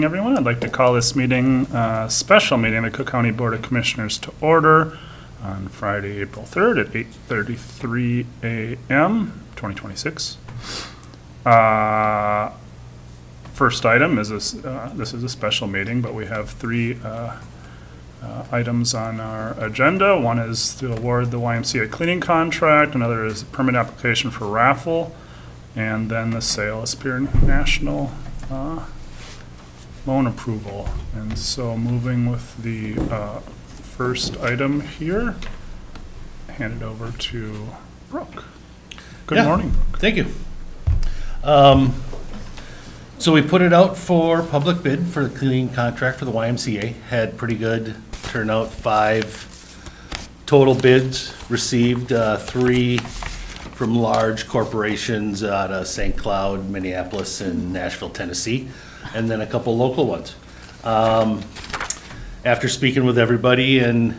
Everyone, I'd like to call this meeting, special meeting of the Cook County Board of Commissioners to order on Friday, April 3rd at 8:33 a.m., 2026. First item is this is a special meeting, but we have three items on our agenda. One is to award the YMCA cleaning contract, another is a permit application for Raffle, and then the sale of Spear National loan approval. And so moving with the first item here, hand it over to Brooke. Good morning, Brooke. Thank you. So we put it out for public bid for the cleaning contract for the YMCA. Had pretty good turnout, 5 total bids received, 3 from large corporations out of St. Cloud, Minneapolis, and Nashville, Tennessee, and then a couple local ones. After speaking with everybody and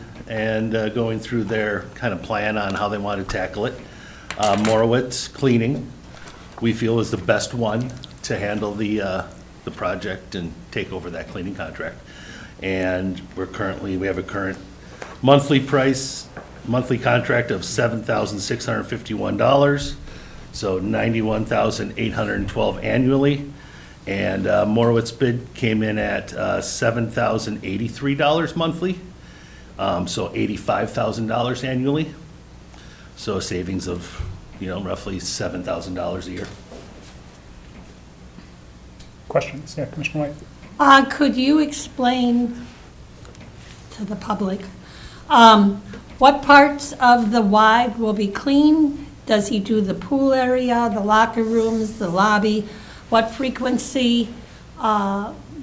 going through their kind of plan on how they want to tackle it, Morawitz Cleaning, we feel is the best one to handle the project and take over that cleaning contract. And we have a current monthly contract of $7,651, so $91,812 annually. And Morawitz bid came in at $7,083 monthly, so $85,000 annually. So a savings of, roughly $7,000 a year. Questions? Yeah, Commissioner White. Could you explain to the public what parts of the Y will be clean? Does he do the pool area, the locker rooms, the lobby? What frequency?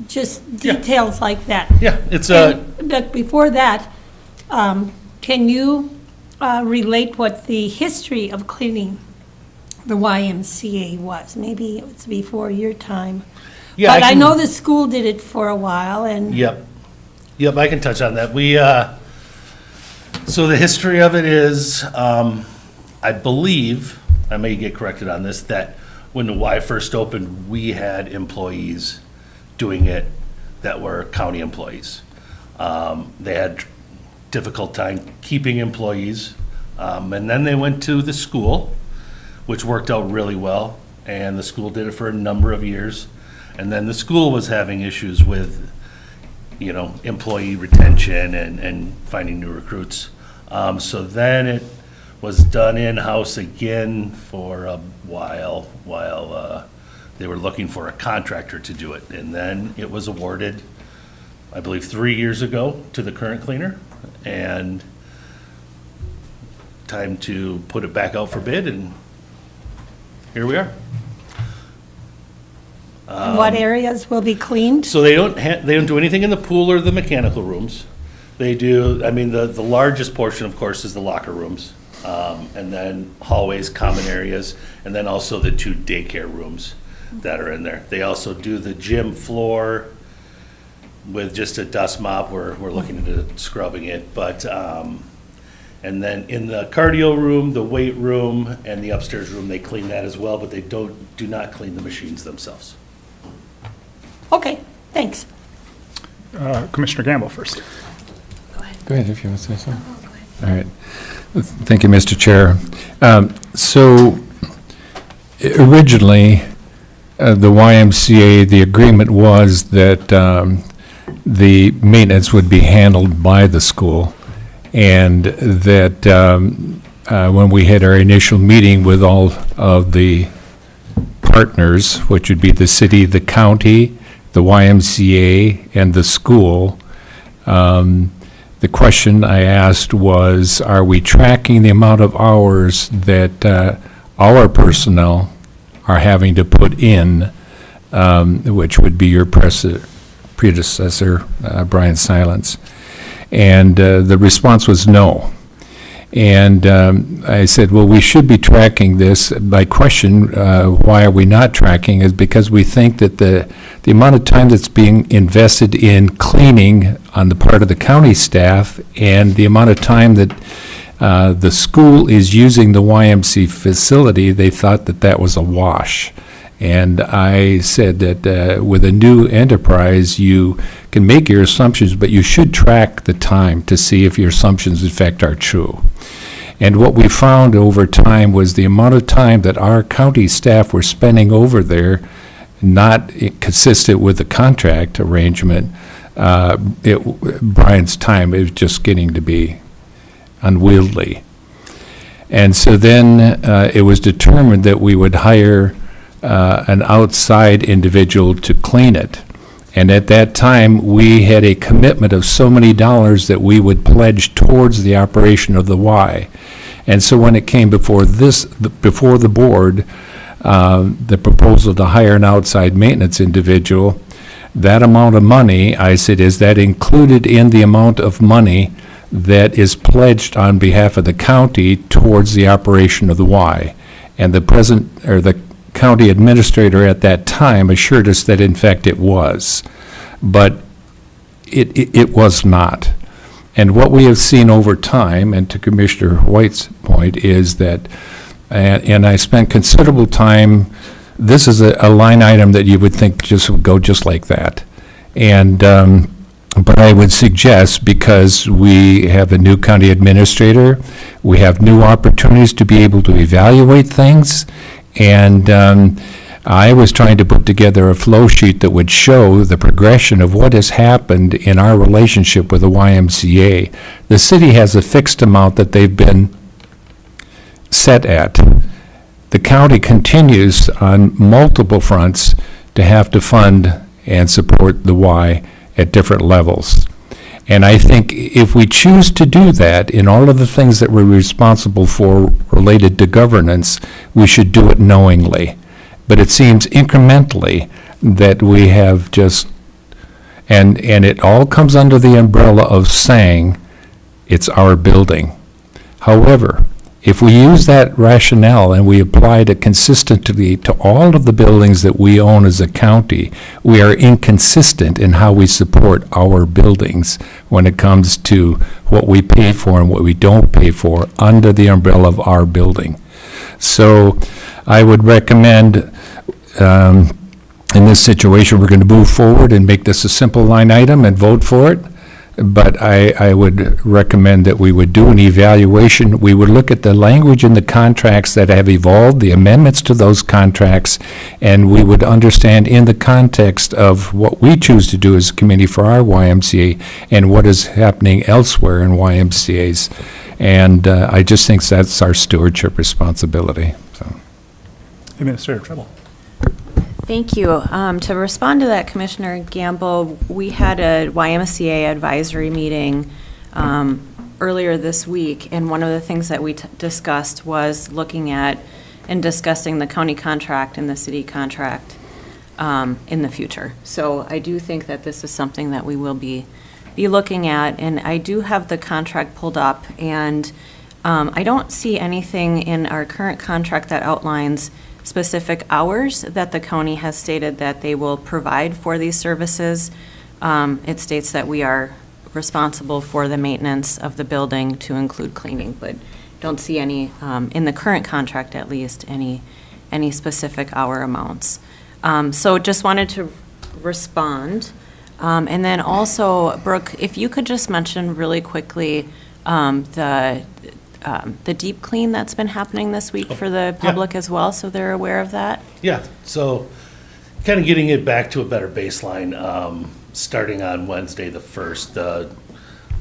Just details like that. Yeah, it's But before that, can you relate what the history of cleaning the YMCA was? Maybe it's before your time. Yeah, but I know the school did it for a while, and Yep, I can touch on that. So the history of it is, I believe, I may get corrected on this, that when the Y first opened, we had employees doing it that were county employees. They had difficult time keeping employees, and then they went to the school, which worked out really well, and the school did it for a number of years. And then the school was having issues with, employee retention and finding new recruits. So then it was done in-house again for a while they were looking for a contractor to do it. And then it was awarded, I believe, 3 years ago to the current cleaner. And time to put it back out for bid, and here we are. what areas will be cleaned? So they don't do anything in the pool or the mechanical rooms. They do, the largest portion, of course, is the locker rooms, and then hallways, common areas, and then also the 2 daycare rooms that are in there. They also do the gym floor with just a dust mop. We're looking into scrubbing it, but and then in the cardio room, the weight room, and the upstairs room, they clean that as well, but they do not clean the machines themselves. Okay, thanks. Commissioner Gamble first. Go ahead if you want to say something. All right. Thank you, Mr. Chair. So originally, the YMCA, the agreement was that the maintenance would be handled by the school, and that when we had our initial meeting with all of the partners, which would be the city, the county, the YMCA, and the school, the question I asked was, are we tracking the amount of hours that our personnel are having to put in, which would be your predecessor, Brian Silence? And the response was no. And I said, well, we should be tracking this. My question, why are we not tracking, is because we think that the amount of time that's being invested in cleaning on the part of the county staff and the amount of time that the school is using the YMCA facility, they thought that that was a wash. And I said that with a new enterprise, you can make your assumptions, but you should track the time to see if your assumptions in fact are true. And what we found over time was the amount of time that our county staff were spending over there, not consistent with the contract arrangement. Brian's time is just getting to be unwieldy. And so then it was determined that we would hire an outside individual to clean it. And at that time, we had a commitment of so many dollars that we would pledge towards the operation of the Y. And so when it came before the board, the proposal to hire an outside maintenance individual, that amount of money, I said, is that included in the amount of money that is pledged on behalf of the county towards the operation of the Y? And the county administrator at that time assured us that in fact it was, but it was not. And what we have seen over time, and to Commissioner White's point, is that, and I spent considerable time, this is a line item that you would think just would go just like that. And, but I would suggest, because we have a new county administrator, we have new opportunities to be able to evaluate things, and I was trying to put together a flow sheet that would show the progression of what has happened in our relationship with the YMCA. The city has a fixed amount that they've been set at. The county continues on multiple fronts to have to fund and support the Y at different levels. And I think if we choose to do that in all of the things that we're responsible for related to governance, we should do it knowingly. But it seems incrementally that we have just, and it all comes under the umbrella of saying it's our building. However, if we use that rationale and we apply it consistently to all of the buildings that we own as a county, we are inconsistent in how we support our buildings when it comes to what we pay for and what we don't pay for under the umbrella of our building. So I would recommend, in this situation, we're going to move forward and make this a simple line item and vote for it. But I would recommend that we would do an evaluation. We would look at the language in the contracts that have evolved, the amendments to those contracts, and we would understand in the context of what we choose to do as a committee for our YMCA and what is happening elsewhere in YMCA's. And I just think that's our stewardship responsibility. So, Administrator Treble. Thank you. To respond to that, Commissioner Gamble, we had a YMCA advisory meeting earlier this week, and one of the things that we discussed was looking at and discussing the county contract and the city contract in the future. So I do think that this is something that we will be looking at, and I do have the contract pulled up, and I don't see anything in our current contract that outlines specific hours that the county has stated that they will provide for these services. It states that we are responsible for the maintenance of the building to include cleaning, but don't see any, in the current contract at least, any specific hour amounts. So just wanted to respond. And then also, Brooke, if you could just mention really quickly the deep clean that's been happening this week for the public as well, so they're aware of that? Yeah, so kind of getting it back to a better baseline, starting on Wednesday the 1st.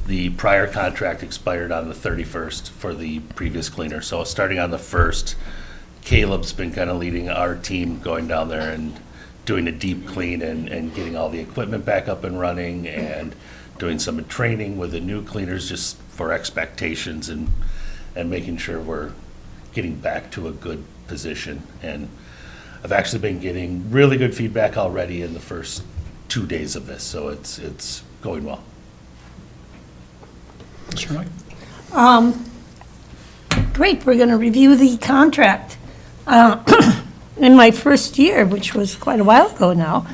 The prior contract expired on the 31st for the previous cleaner. So starting on the 1st, Caleb's been kind of leading our team going down there and doing a deep clean and getting all the equipment back up and running and doing some training with the new cleaners just for expectations and making sure we're getting back to a good position. And I've actually been getting really good feedback already in the first 2 days of this, so it's going well. Mr. Mike? Great, we're going to review the contract. In my first year, which was quite a while ago now,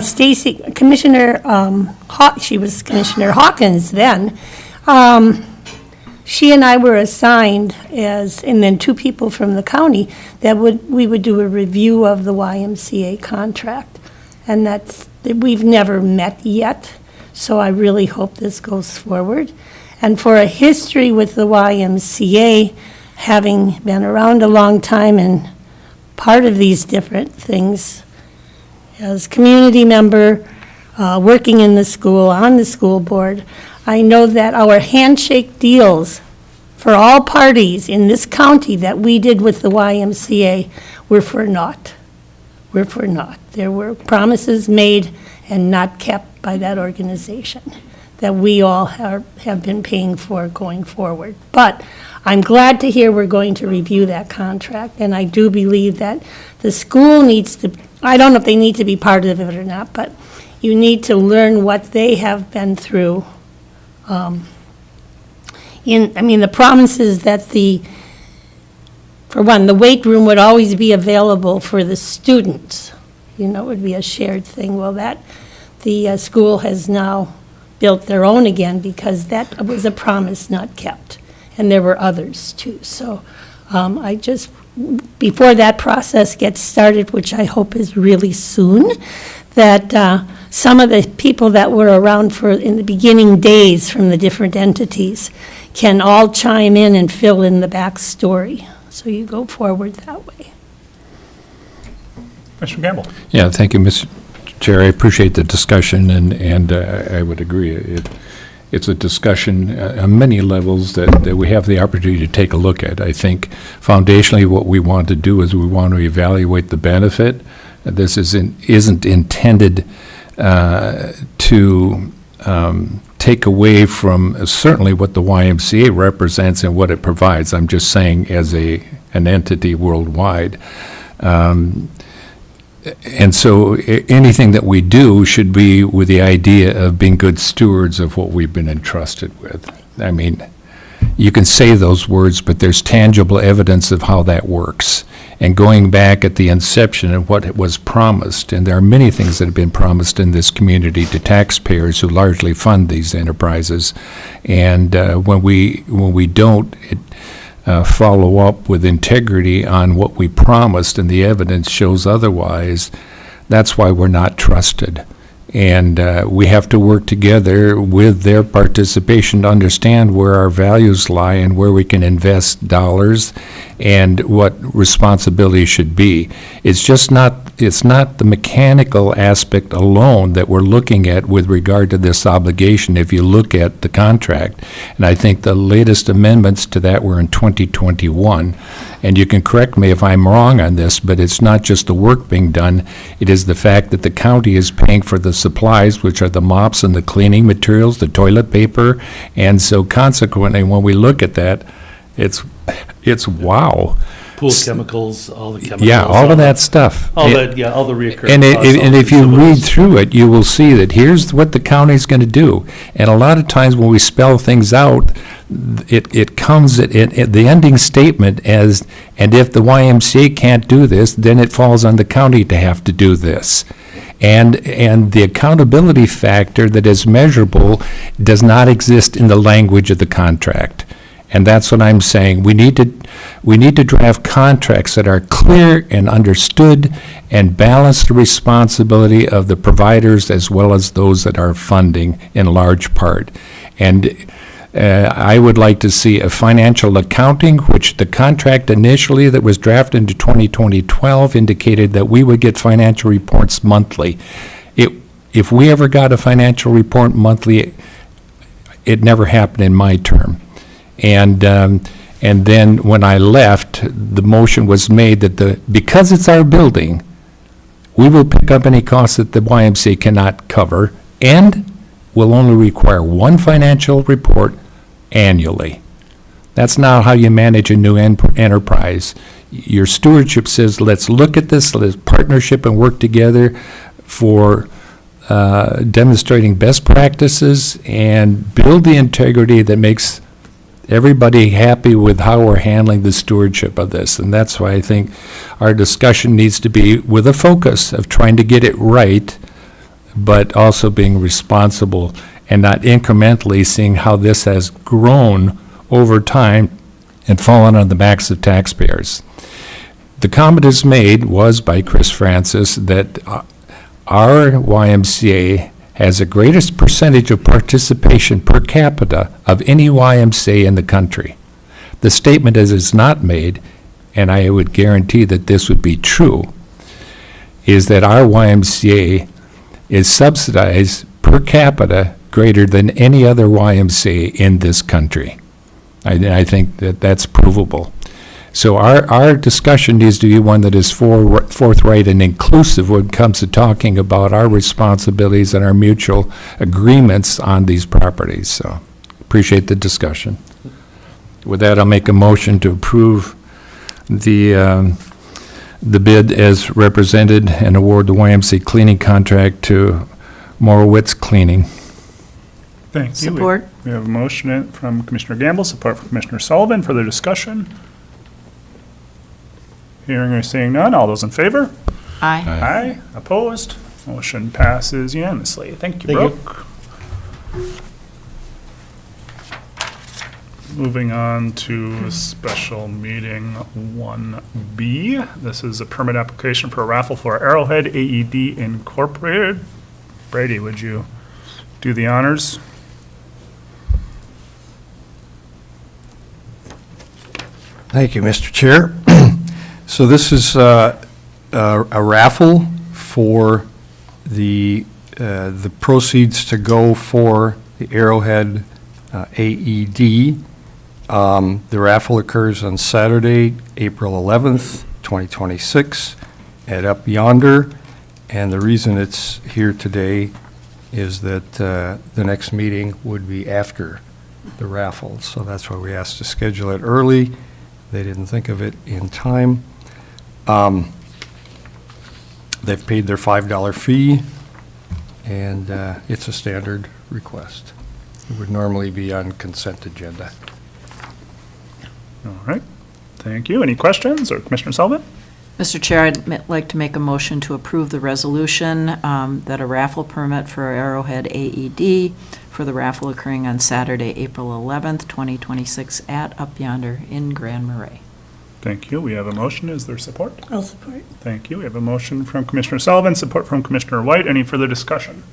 Stacy, Commissioner, she was Commissioner Hawkins then, she and I were assigned as, and then two people from the county, that we would do a review of the YMCA contract. And we've never met yet, so I really hope this goes forward. And for a history with the YMCA, having been around a long time and part of these different things, as community member, working in the school, on the school board, I know that our handshake deals for all parties in this county that we did with the YMCA were for naught. Were for naught. There were promises made and not kept by that organization that we all have been paying for going forward. But I'm glad to hear we're going to review that contract, and I do believe that the school needs to, I don't know if they need to be part of it or not, but you need to learn what they have been through. The promises that for one, the weight room would always be available for the students. It would be a shared thing. Well, the school has now built their own again because that was a promise not kept. And there were others too. So before that process gets started, which I hope is really soon, that some of the people that were around in the beginning days from the different entities can all chime in and fill in the backstory. So you go forward that way. Mr. Gamble? Yeah, thank you, Mr. Chair. I appreciate the discussion, and I would agree. It's a discussion on many levels that we have the opportunity to take a look at. I think foundationally what we want to do is we want to evaluate the benefit. This isn't intended to take away from certainly what the YMCA represents and what it provides. I'm just saying as an entity worldwide. And so anything that we do should be with the idea of being good stewards of what we've been entrusted with. I mean, you can say those words, but there's tangible evidence of how that works. And going back at the inception of what was promised, and there are many things that have been promised in this community to taxpayers who largely fund these enterprises. And when we don't follow up with integrity on what we promised and the evidence shows otherwise, that's why we're not trusted. And we have to work together with their participation to understand where our values lie and where we can invest dollars and what responsibility should be. It's not the mechanical aspect alone that we're looking at with regard to this obligation if you look at the contract. And I think the latest amendments to that were in 2021. And you can correct me if I'm wrong on this, but it's not just the work being done, it is the fact that the county is paying for the supplies, which are the mops and the cleaning materials, the toilet paper, and so consequently, when we look at that, it's wow. Pool chemicals, all the chemicals. Yeah, all of that stuff. All the reoccurring And costs, all if you read consumables. through it, you will see that here's what the county's going to do. And a lot of times when we spell things out, it comes at the ending statement as, and if the YMCA can't do this, then it falls on the county to have to do this. And the accountability factor that is measurable does not exist in the language of the contract. And that's what I'm saying. We need to draft contracts that are clear and understood and balance the responsibility of the providers as well as those that are funding in large part. And I would like to see a financial accounting, which the contract initially that was drafted into 2012 indicated that we would get financial reports monthly. If we ever got a financial report monthly, it never happened in my term. And then when I left, the motion was made that because it's our building, we will pick up any costs that the YMCA cannot cover, and will only require one financial report annually. That's not how you manage a new enterprise. Your stewardship says, let's look at this, let's partnership and work together for demonstrating best practices and build the integrity that makes everybody happy with how we're handling the stewardship of this. And that's why I think our discussion needs to be with a focus of trying to get it right, but also being responsible and not incrementally seeing how this has grown over time and fallen on the backs of taxpayers. The comment is made was by Chris Francis that our YMCA has the greatest percentage of participation per capita of any YMCA in the country. The statement is not made, and I would guarantee that this would be true, is that our YMCA is subsidized per capita greater than any other YMCA in this country. I think that that's provable. So our discussion needs to be one that is forthright and inclusive when it comes to talking about our responsibilities and our mutual agreements on these properties. So appreciate the discussion. With that, I'll make a motion to approve the bid as represented and award the YMCA cleaning contract to Morawitz Cleaning. Thank you. Support. We have a motion from Commissioner Gamble, support from Commissioner Sullivan. Further discussion? Hearing or seeing none, all those in favor? Aye. Aye. Opposed? Motion passes unanimously. Thank you, Thank you. Brooke. Moving on to special meeting 1B. This is a permit application for a raffle for Arrowhead AED Incorporated. Brady, would you do the honors? Thank you, Mr. Chair. So this is a raffle for the proceeds to go for the Arrowhead AED. The raffle occurs on Saturday, April 11th, 2026, at Up Yonder. And the reason it's here today is that the next meeting would be after the raffle. So that's why we asked to schedule it early. They didn't think of it in time. They've paid their $5 fee, and it's a standard request. It would normally be on consent agenda. All right. Thank you. Any questions? Or Commissioner Sullivan? Mr. Chair, I'd like to make a motion to approve the resolution that a raffle permit for Arrowhead AED for the raffle occurring on Saturday, April 11th, 2026 at Up Yonder in Grand Marais. Thank you. We have a motion. Is there support? I'll support. Thank you. We have a motion from Commissioner Sullivan, support from Commissioner White. Any further discussion?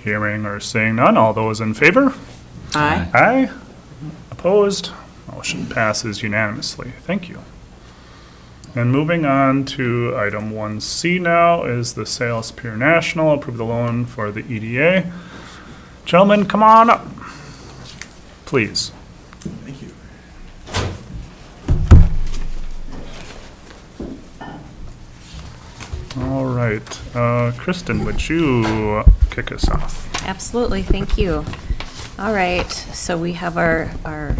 Hearing or seeing none, all those in favor? Aye. Aye. Opposed? Motion passes unanimously. Thank you. And moving on to item 1C now is the Sales Pier National, approve the loan for the EDA. Gentlemen, come on up, please. Thank you. All right. Kristen, would you kick us off? Absolutely, thank you. All right, so we have our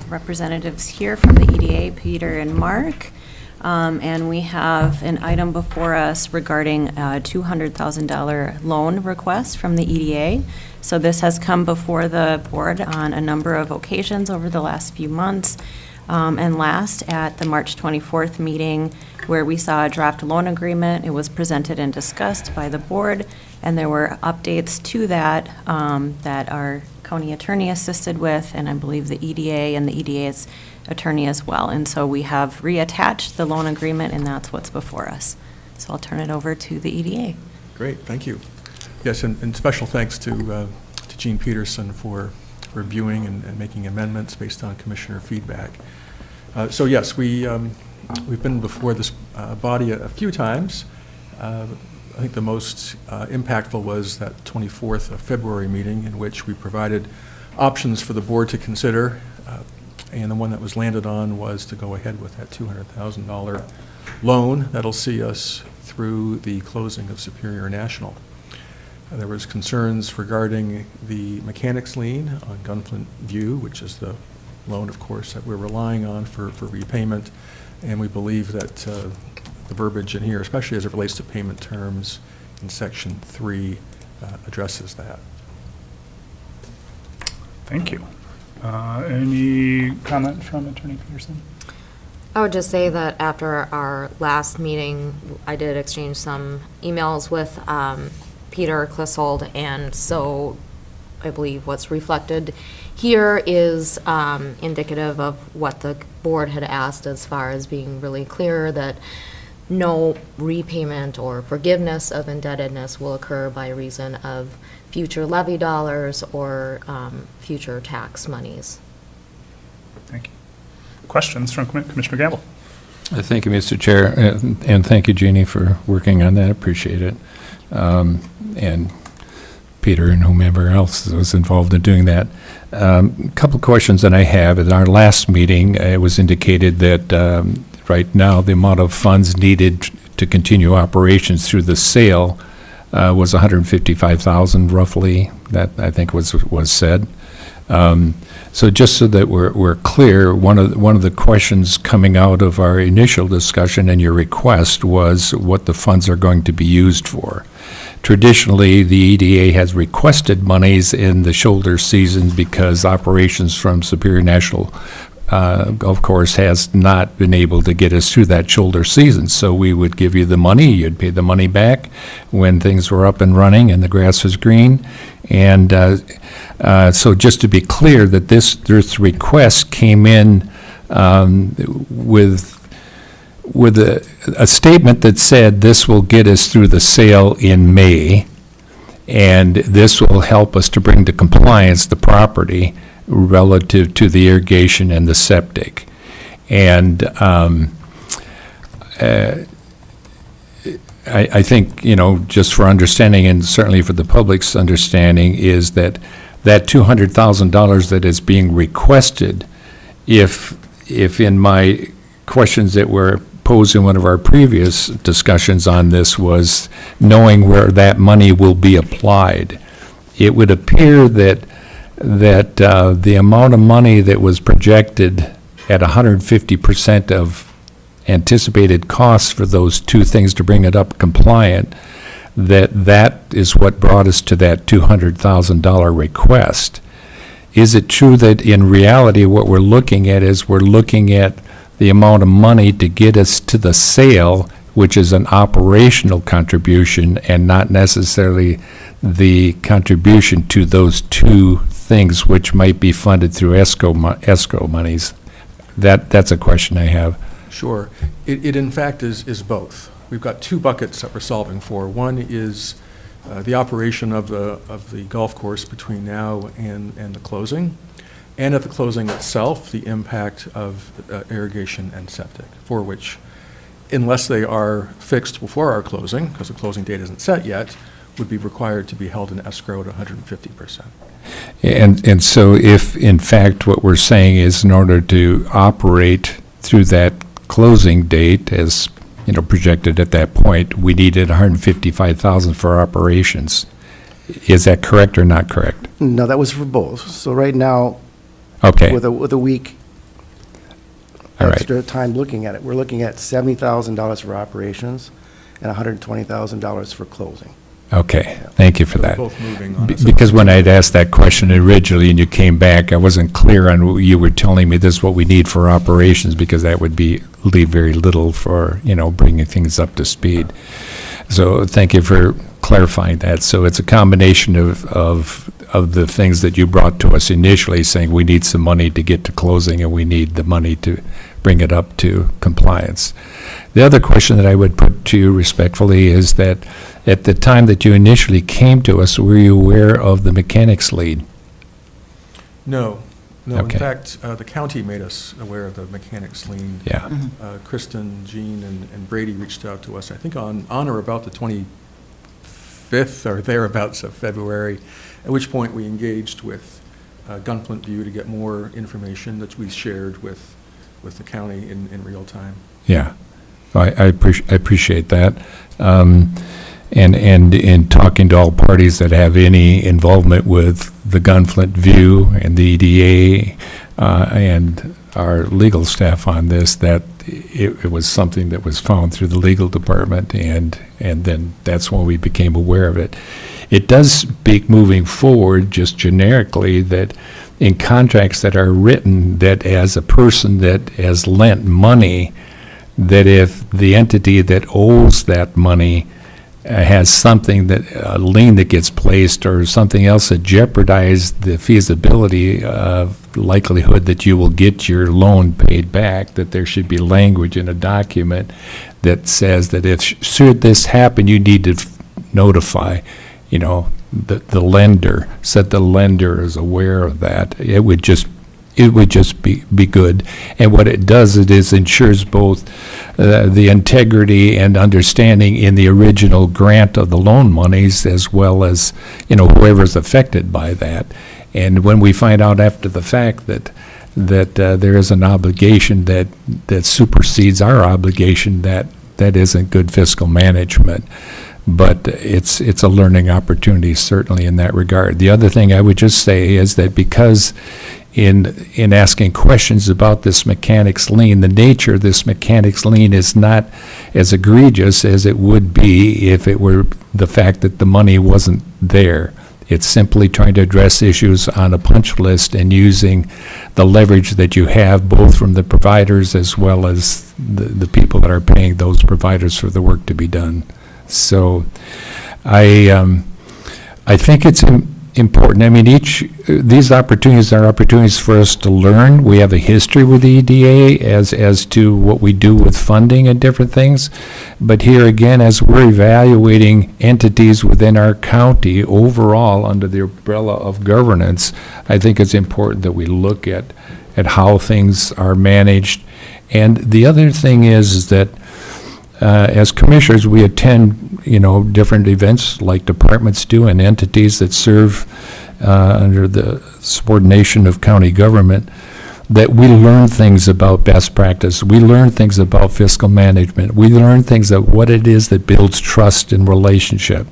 representatives here from the EDA, Peter and Mark, and we have an item before us regarding a $200,000 loan request from the EDA. So this has come before the board on a number of occasions over the last few months, and last at the March 24th meeting where we saw a draft loan agreement. It was presented and discussed by the board, and there were updates to that that our county attorney assisted with, and I believe the EDA and the EDA's attorney as well. And so we have reattached the loan agreement, and that's what's before us. So I'll turn it over to the EDA. Great, thank you. Yes, and special thanks to Gene Peterson for reviewing and making amendments based on commissioner feedback. So yes, we've been before this body a few times. I think the most impactful was that 24th of February meeting in which we provided options for the board to consider, and the one that was landed on was to go ahead with that $200,000 loan that'll see us through the closing of Superior National. There was concerns regarding the mechanics lien on Gunflint View, which is the loan, of course, that we're relying on for repayment, and we believe that the verbiage in here, especially as it relates to payment terms in Section 3, addresses that. Thank you. Any comment from Attorney Peterson? I would just say that after our last meeting, I did exchange some emails with Peter Clissold, and so I believe what's reflected here is indicative of what the board had asked, as far as being really clear that no repayment or forgiveness of indebtedness will occur by reason of future levy dollars or future tax monies. Thank you. Questions from Commissioner Gamble? Thank you, Mr. Chair, and thank you, Jeannie, for working on that. Appreciate it. And Peter and whomever else was involved in doing that. A couple of questions that I have. At our last meeting, it was indicated that right now the amount of funds needed to continue operations through the sale was $155,000 roughly. That I think was said. So just so that we're clear, one of the questions coming out of our initial discussion and your request was what the funds are going to be used for. Traditionally, the EDA has requested monies in the shoulder season because operations from Superior National Golf Course has not been able to get us through that shoulder season. So we would give you the money, you'd pay the money back when things were up and running and the grass was green. And so just to be clear that this request came in with a statement that said this will get us through the sale in May, and this will help us to bring to compliance the property relative to the irrigation and the septic. And I think, just for understanding, and certainly for the public's understanding, is that $200,000 that is being requested, if in my questions that were posed in one of our previous discussions on this was knowing where that money will be applied, it would appear that the amount of money that was projected at 150% of anticipated costs for those two things to bring it up compliant, that is what brought us to that $200,000 request. Is it true that in reality what we're looking at is we're looking at the amount of money to get us to the sale, which is an operational contribution and not necessarily the contribution to those two things which might be funded through escrow monies? That's a question I have. Sure. It in fact is both. We've got two buckets that we're solving for. One is the operation of the golf course between now and the closing, and at the closing itself, the impact of irrigation and septic, for which, unless they are fixed before our closing, because the closing date isn't set yet, would be required to be held in escrow at 150%. And so if, in fact, what we're saying is in order to operate through that closing date, as projected at that point, we needed $155,000 for operations. Is that correct or not correct? No, that was for both. So right now, Okay. with a week All right. extra time looking at it, we're looking at $70,000 for operations and $120,000 for closing. Okay, thank you for They're that. both moving on it. Because when I'd asked that question originally and you came back, I wasn't clear on, you were telling me this is what we need for operations, because that would leave very little for, bringing things up to speed. So thank you for clarifying that. So it's a combination of the things that you brought to us initially, saying we need some money to get to closing and we need the money to bring it up to compliance. The other question that I would put to you respectfully is that at the time that you initially came to us, were you aware of the mechanics lien? No. In Okay. fact, the county made us aware of the mechanics lien. Yeah. Kristen, Jean, and Brady reached out to us, I think on or about the 25th or thereabouts of February, at which point we engaged with Gunflint View to get more information that we shared with the county in real time. Yeah, I appreciate that. And in talking to all parties that have any involvement with the Gunflint View and the EDA and our legal staff on this, that it was something that was found through the legal department, and then that's when we became aware of it. It does speak moving forward, just generically, that in contracts that are written, that as a person that has lent money, that if the entity that owes that money has something that, a lien that gets placed or something else that jeopardizes the feasibility of likelihood that you will get your loan paid back, that there should be language in a document that says that if, should this happen, you need to notify, the lender, so that the lender is aware of that. It would just be good. And what it does, it is ensures both the integrity and understanding in the original grant of the loan monies, as well as, whoever's affected by that. And when we find out after the fact that there is an obligation that supersedes our obligation, that isn't good fiscal management. But it's a learning opportunity, certainly, in that regard. The other thing I would just say is that because in asking questions about this mechanics lien, the nature of this mechanics lien is not as egregious as it would be if it were the fact that the money wasn't there. It's simply trying to address issues on a punch list and using the leverage that you have, both from the providers as well as the people that are paying those providers for the work to be done. So I think it's important. I mean, these opportunities are opportunities for us to learn. We have a history with the EDA as to what we do with funding and different things. But here again, as we're evaluating entities within our county overall under the umbrella of governance, I think it's important that we look at how things are managed. And the other thing is that as commissioners, we attend, different events like departments do and entities that serve under the subordination of county government, that we learn things about best practice. We learn things about fiscal management. We learn things about what it is that builds trust and relationship.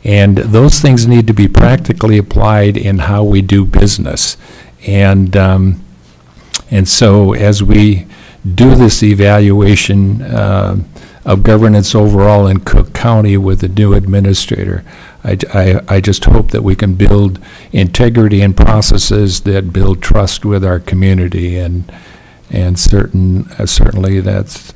And those things need to be practically applied in how we do business. And so as we do this evaluation of governance overall in Cook County with the new administrator, I just hope that we can build integrity in processes that build trust with our community, and certainly that's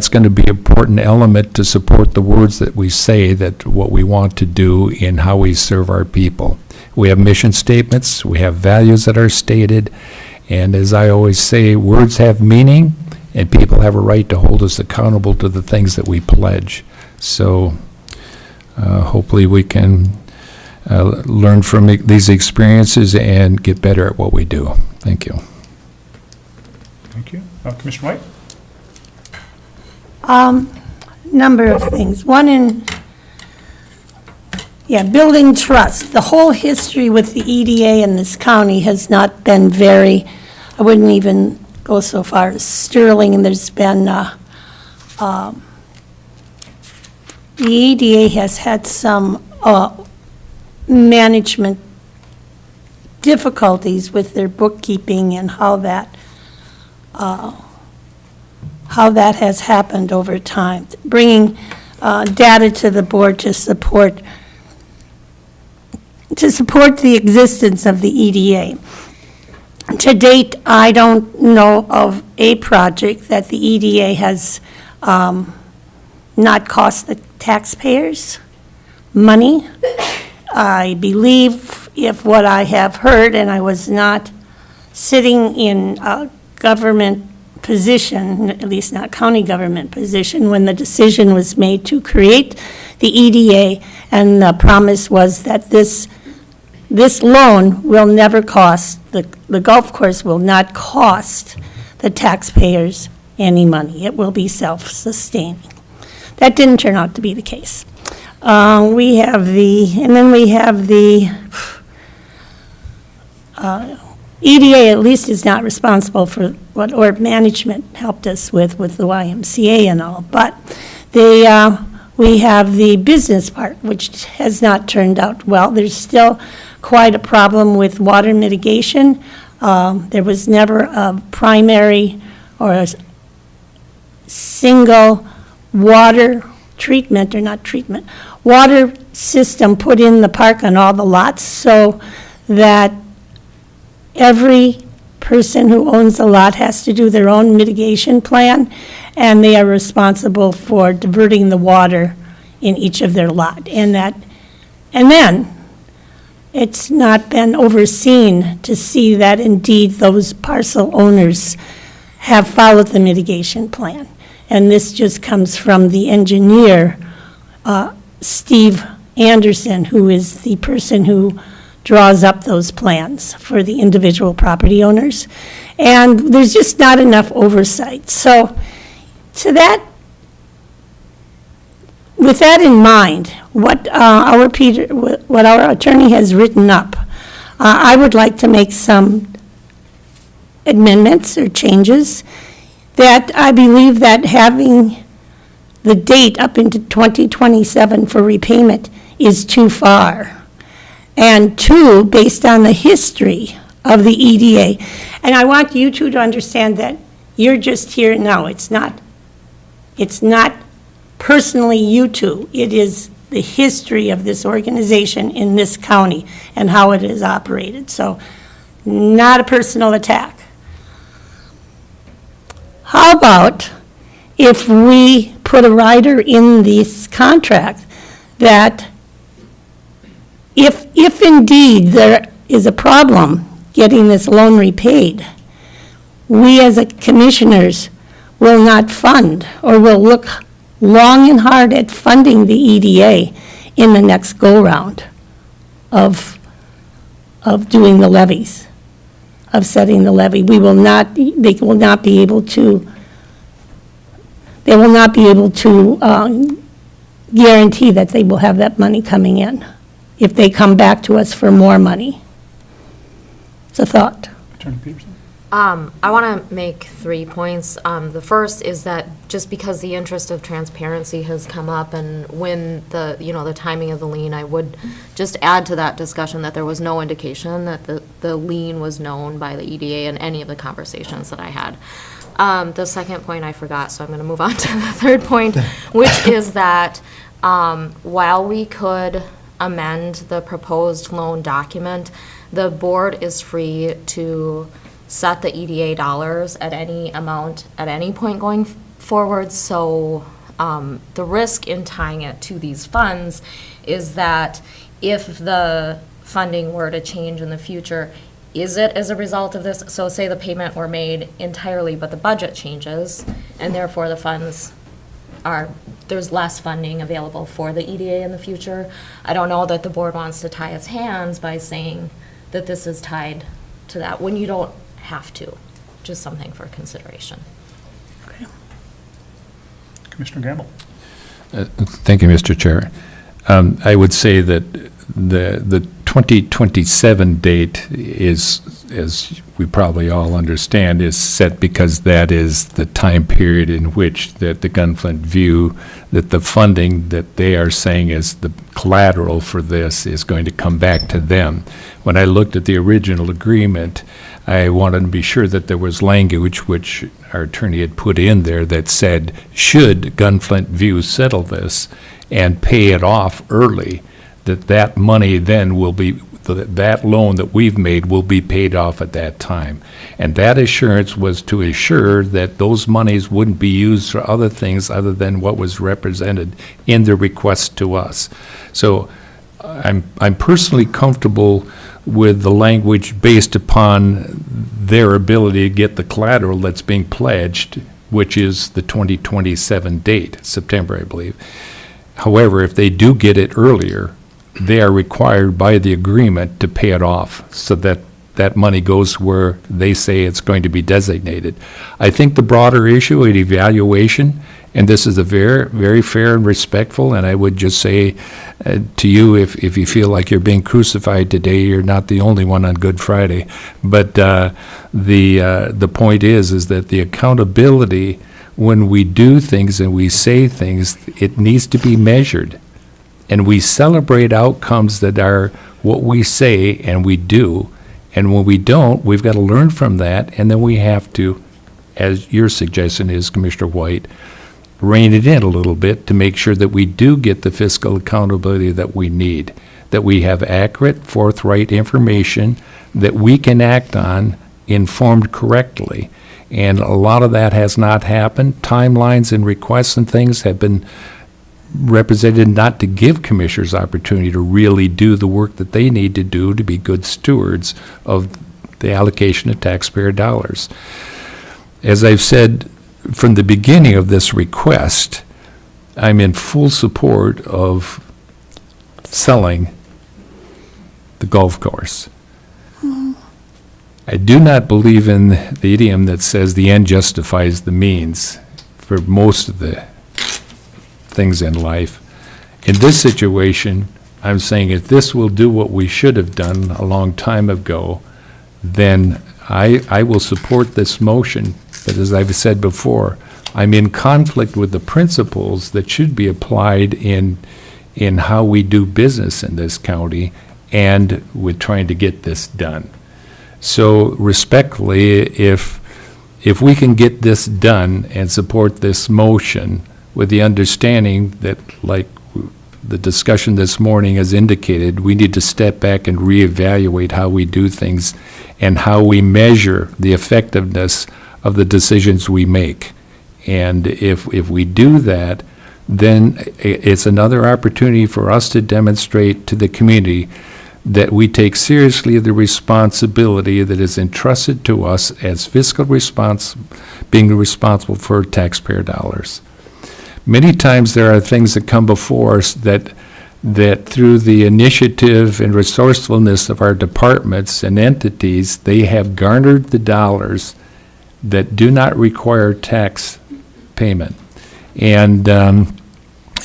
going to be an important element to support the words that we say, that what we want to do in how we serve our people. We have mission statements, we have values that are stated, and as I always say, words have meaning, and people have a right to hold us accountable to the things that we pledge. So hopefully we can learn from these experiences and get better at what we do. Thank you. Thank you. Commissioner White? Number of things. One building trust. The whole history with the EDA in this county has not been very, I wouldn't even go so far as sterling, and there's been, the EDA has had some management difficulties with their bookkeeping and how that has happened over time. Bringing data to the board to support the existence of the EDA. To date, I don't know of a project that the EDA has not cost the taxpayers money. I believe, if what I have heard, and I was not sitting in a government position, at least not county government position, when the decision was made to create the EDA, and the promise was that this loan will never cost, the golf course will not cost the taxpayers any money. It will be self-sustaining. That didn't turn out to be the case. We have the EDA at least is not responsible for what or management helped us with the YMCA and all, but we have the business part, which has not turned out well. There's still quite a problem with water mitigation. There was never a primary or a single water treatment, or not treatment, water system put in the park on all the lots, so that every person who owns a lot has to do their own mitigation plan, and they are responsible for diverting the water in each of their lot. And then it's not been overseen to see that indeed those parcel owners have followed the mitigation plan. And this just comes from the engineer, Steve Anderson, who is the person who draws up those plans for the individual property owners. And there's just not enough oversight. So with that in mind, what our attorney has written up, I would like to make some amendments or changes that I believe that having the date up into 2027 for repayment is too far. And two, based on the history of the EDA. And I want you two to understand that you're just here now. It's not personally you two. It is the history of this organization in this county and how it is operated. So not a personal attack. How about if we put a rider in this contract that if indeed there is a problem getting this loan repaid, we as a commissioners will not fund or will look long and hard at funding the EDA in the next go-round of doing the levies, of setting the levy. They will not be able to guarantee that they will have that money coming in if they come back to us for more money. It's a thought. Attorney Peterson? I want to make 3 points. The first is that just because the interest of transparency has come up and when the timing of the lien, I would just add to that discussion that there was no indication that the lien was known by the EDA in any of the conversations that I had. The second point I forgot, so I'm going to move on to the third point, which is that while we could amend the proposed loan document, the board is free to set the EDA dollars at any amount at any point going forward. So the risk in tying it to these funds is that if the funding were to change in the future, is it as a result of this? So say the payment were made entirely, but the budget changes, and therefore the funds there's less funding available for the EDA in the future. I don't know that the board wants to tie its hands by saying that this is tied to that when you don't have to. Just something for consideration. Commissioner Gamble? Thank you, Mr. Chair. I would say that the 2027 date is, as we probably all understand, is set because that is the time period in which that the Gunflint view that the funding that they are saying is the collateral for this is going to come back to them. When I looked at the original agreement, I wanted to be sure that there was language which our attorney had put in there that said, should Gunflint View settle this and pay it off early, that money then will be, that loan that we've made will be paid off at that time. And that assurance was to assure that those monies wouldn't be used for other things other than what was represented in the request to us. So I'm personally comfortable with the language based upon their ability to get the collateral that's being pledged, which is the 2027 date, September, I believe. However, if they do get it earlier, they are required by the agreement to pay it off so that that money goes where they say it's going to be designated. I think the broader issue of evaluation, and this is a very, very fair and respectful, and I would just say to you, if you feel like you're being crucified today, you're not the only one on Good Friday. But the point is that the accountability, when we do things and we say things, it needs to be measured. And we celebrate outcomes that are what we say and we do. And when we don't, we've got to learn from that, and then we have to, as your suggestion is, Commissioner White, rein it in a little bit to make sure that we do get the fiscal accountability that we need, that we have accurate, forthright information that we can act on, informed correctly. And a lot of that has not happened. Timelines and requests and things have been represented not to give commissioners opportunity to really do the work that they need to do to be good stewards of the allocation of taxpayer dollars. As I've said from the beginning of this request, I'm in full support of selling the golf course. I do not believe in the idiom that says the end justifies the means for most of the things in life. In this situation, I'm saying if this will do what we should have done a long time ago, then I will support this motion. But as I've said before, I'm in conflict with the principles that should be applied in how we do business in this county and with trying to get this done. So respectfully, if we can get this done and support this motion with the understanding that, like the discussion this morning has indicated, we need to step back and reevaluate how we do things and how we measure the effectiveness of the decisions we make. And if we do that, then it's another opportunity for us to demonstrate to the community that we take seriously the responsibility that is entrusted to us as being responsible for taxpayer dollars. Many times there are things that come before us that through the initiative and resourcefulness of our departments and entities, they have garnered the dollars that do not require tax payment. And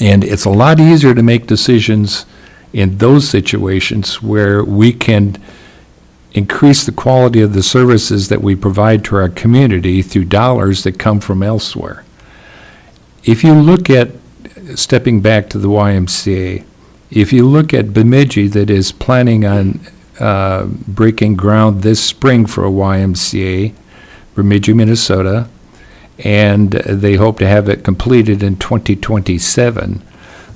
it's a lot easier to make decisions in those situations where we can increase the quality of the services that we provide to our community through dollars that come from elsewhere. If you look at, stepping back to the YMCA, if you look at Bemidji that is planning on breaking ground this spring for a YMCA, Bemidji, Minnesota, and they hope to have it completed in 2027,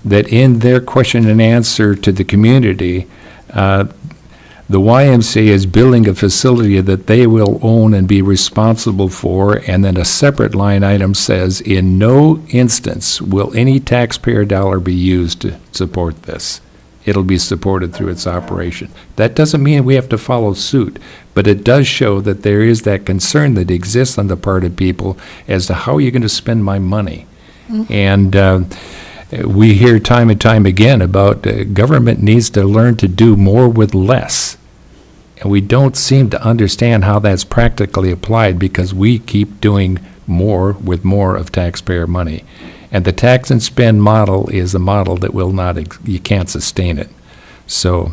that in their question and answer to the community, the YMCA is building a facility that they will own and be responsible for, and then a separate line item says, in no instance will any taxpayer dollar be used to support this. It'll be supported through its operation. That doesn't mean we have to follow suit, but it does show that there is that concern that exists on the part of people as to how are you going to spend my money. And we hear time and time again about government needs to learn to do more with less. And we don't seem to understand how that's practically applied because we keep doing more with more of taxpayer money. And the tax and spend model is a model that will not, you can't sustain it. So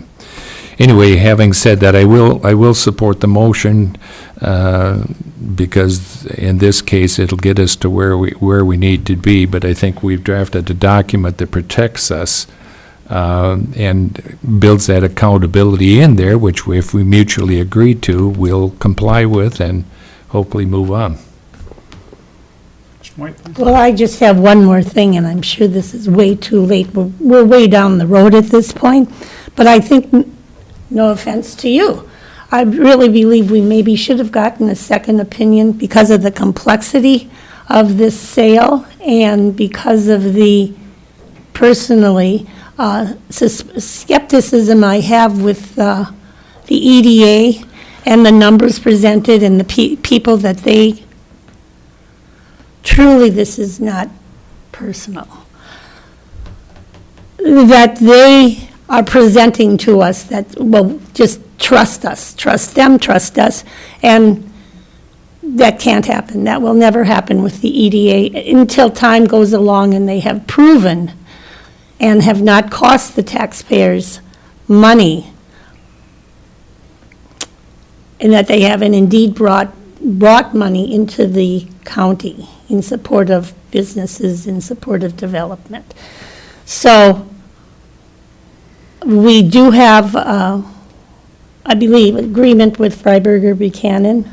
anyway, having said that, I will support the motion because in this case, it'll get us to where we need to be. But I think we've drafted a document that protects us and builds that accountability in there, which if we mutually agree to, we'll comply with and hopefully move on. Well, I just have one more thing, and I'm sure this is way too late. We're way down the road at this point, but I think, no offense to you, I really believe we maybe should have gotten a second opinion because of the complexity of this sale and because of the, personally, skepticism I have with the EDA and the numbers presented and the people that they, truly this is not personal, that they are presenting to us that, well, just trust us, trust them, trust us, and that can't happen. That will never happen with the EDA until time goes along and they have proven and have not cost the taxpayers money, and that they haven't indeed brought money into the county in support of businesses, in support of development. So we do have, I believe, agreement with Freiberger Buchanan.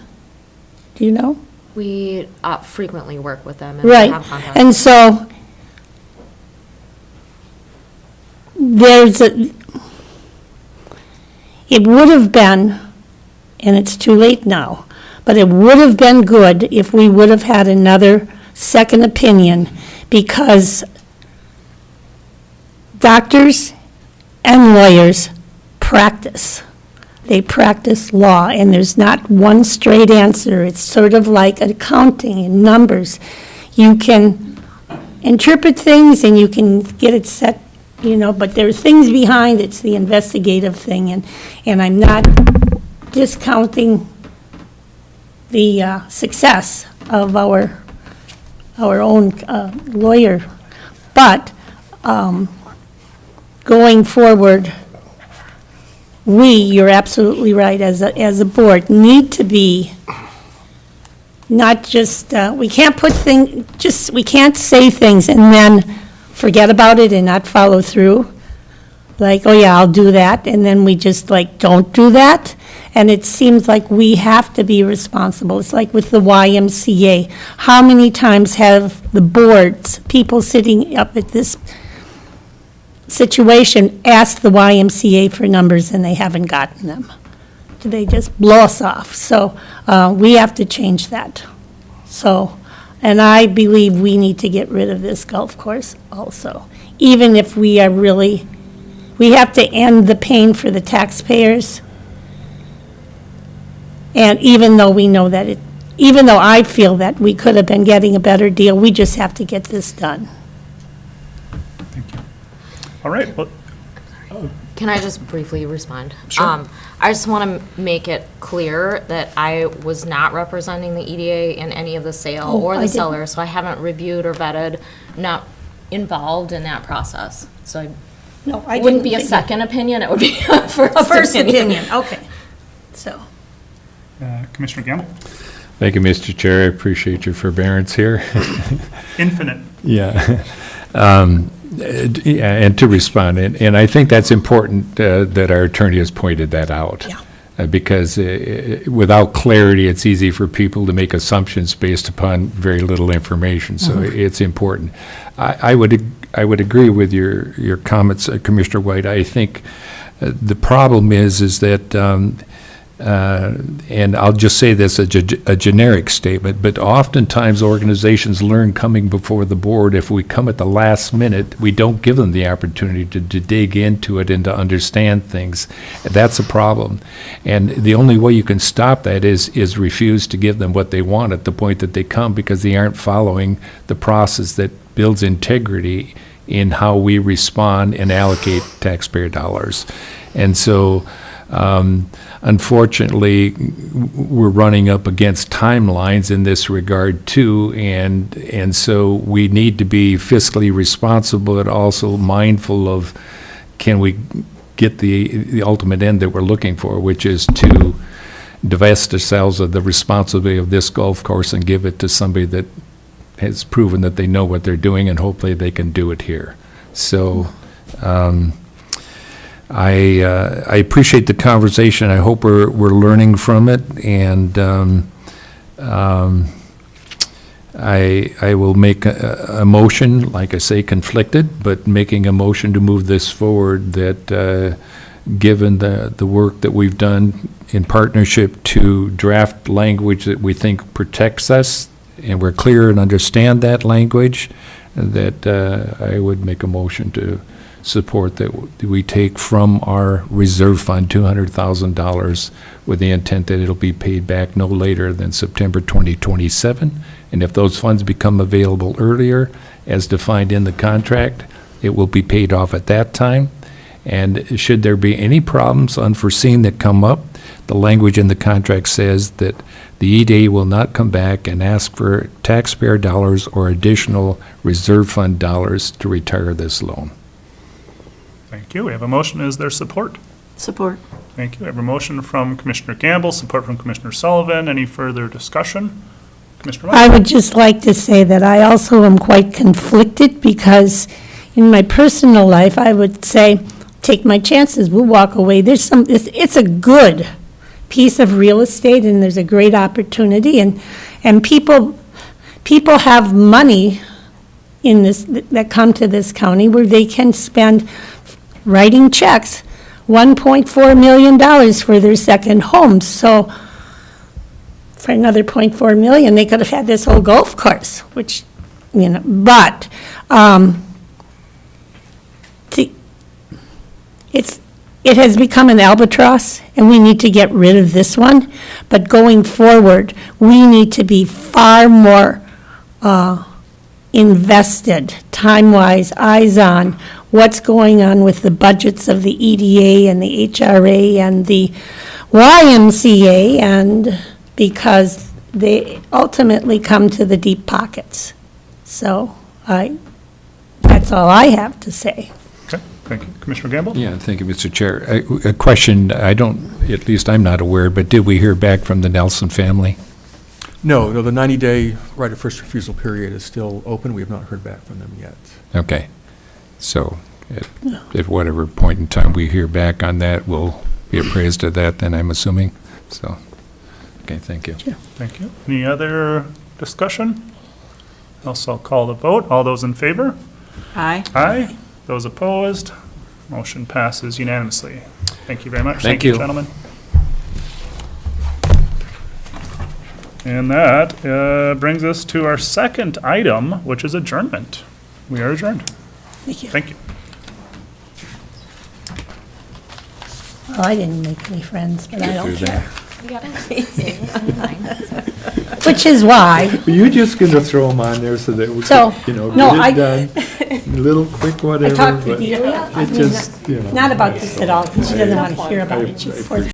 Do you know? We frequently work with them. And Right. have contact. And so it would have been, and it's too late now, but it would have been good if we would have had another second opinion, because doctors and lawyers practice. They practice law, and there's not one straight answer. It's sort of like accounting and numbers. You can interpret things and you can get it set, but there are things behind. It's the investigative thing, and I'm not discounting the success of our own lawyer, but going forward, you're absolutely right, as a board, need to be not just, we can't we can't say things and then forget about it and not follow through. Like, oh yeah, I'll do that, and then we just don't do that. And it seems like we have to be responsible. It's like with the YMCA. How many times have the boards, people sitting up at this situation, asked the YMCA for numbers and they haven't gotten them? They just blow us off. So we have to change that. So, and I believe we need to get rid of this golf course also. Even if we are really, we have to end the pain for the taxpayers. And even though we know that even though I feel that we could have been getting a better deal, we just have to get this done. Thank you. All right, well, Can I just briefly respond? Sure. I just want to make it clear that I was not representing the EDA in any of the sale Oh, or I the didn't. seller, so I haven't reviewed or vetted, not involved in that process. So No, it wouldn't be a second opinion, it would be a First opinion, okay. So, Commissioner Gamble? Thank you, Mr. Chair. I appreciate your forbearance here. Infinite. Yeah. Yeah, and to respond, and I think that's important that our attorney has pointed that out. Yeah. Because without clarity, it's easy for people to make assumptions based upon very little information, so it's important. I would agree with your comments, Commissioner White. I think the problem is that and I'll just say this, a generic statement, but oftentimes organizations learn coming before the board. If we come at the last minute, we don't give them the opportunity to dig into it and to understand things. That's a problem. And the only way you can stop that is refuse to give them what they want at the point that they come, because they aren't following the process that builds integrity in how we respond and allocate taxpayer dollars. And so, unfortunately, we're running up against timelines in this regard too, and so we need to be fiscally responsible and also mindful of, can we get the ultimate end that we're looking for, which is to divest ourselves of the responsibility of this golf course and give it to somebody that has proven that they know what they're doing, and hopefully they can do it here. So, I appreciate the conversation. I hope we're learning from it, and I will make a motion, like I say, conflicted, but making a motion to move this forward, that given the work that we've done in partnership to draft language that we think protects us, and we're clear and understand that language, that I would make a motion to support that we take from our reserve fund $200,000 with the intent that it'll be paid back no later than September 2027. And if those funds become available earlier, as defined in the contract, it will be paid off at that time. And should there be any problems unforeseen that come up, the language in the contract says that the EDA will not come back and ask for taxpayer dollars or additional reserve fund dollars to retire this loan. Thank you. We have a motion. Is there support? Support. Thank you. We have a motion from Commissioner Gamble, support from Commissioner Sullivan. Any further discussion? Commissioner White? I would just like to say that I also am quite conflicted, because in my personal life, I would say, take my chances, we'll walk away. It's a good piece of real estate, and there's a great opportunity, and people have money in this, that come to this county, where they can spend writing checks, $1.4 million for their second home. So for another $0.4 million, they could have had this whole golf course, which, but it has become an albatross, and we need to get rid of this one. But going forward, we need to be far more invested, time-wise, eyes on what's going on with the budgets of the EDA and the HRA and the YMCA, and because they ultimately come to the deep pockets. So that's all I have to say. Okay, thank you. Commissioner Gamble? Yeah, thank you, Mr. Chair. A question, I don't, at least I'm not aware, but did we hear back from the Nelson family? No, the 90-day right of first refusal period is still open. We have not heard back from them yet. Okay. So at whatever point in time we hear back on that, we'll be appraised of that then, I'm assuming. So, okay, thank you. Thank you. Any other discussion? Else I'll call the vote. All those in favor? Aye. Aye. Those opposed? Motion passes unanimously. Thank you very much. Thank you. Gentlemen. And that brings us to our second item, which is adjournment. We are adjourned. Thank you. Thank you. Well, I didn't make any friends, but I don't care. Which is why, Were you just going to throw them on there so that we So, could, you know, no, get it done? Little quick I whatever, talked to but Delia, I it mean, just, you know. not about this at all, because she doesn't want to hear about it. She's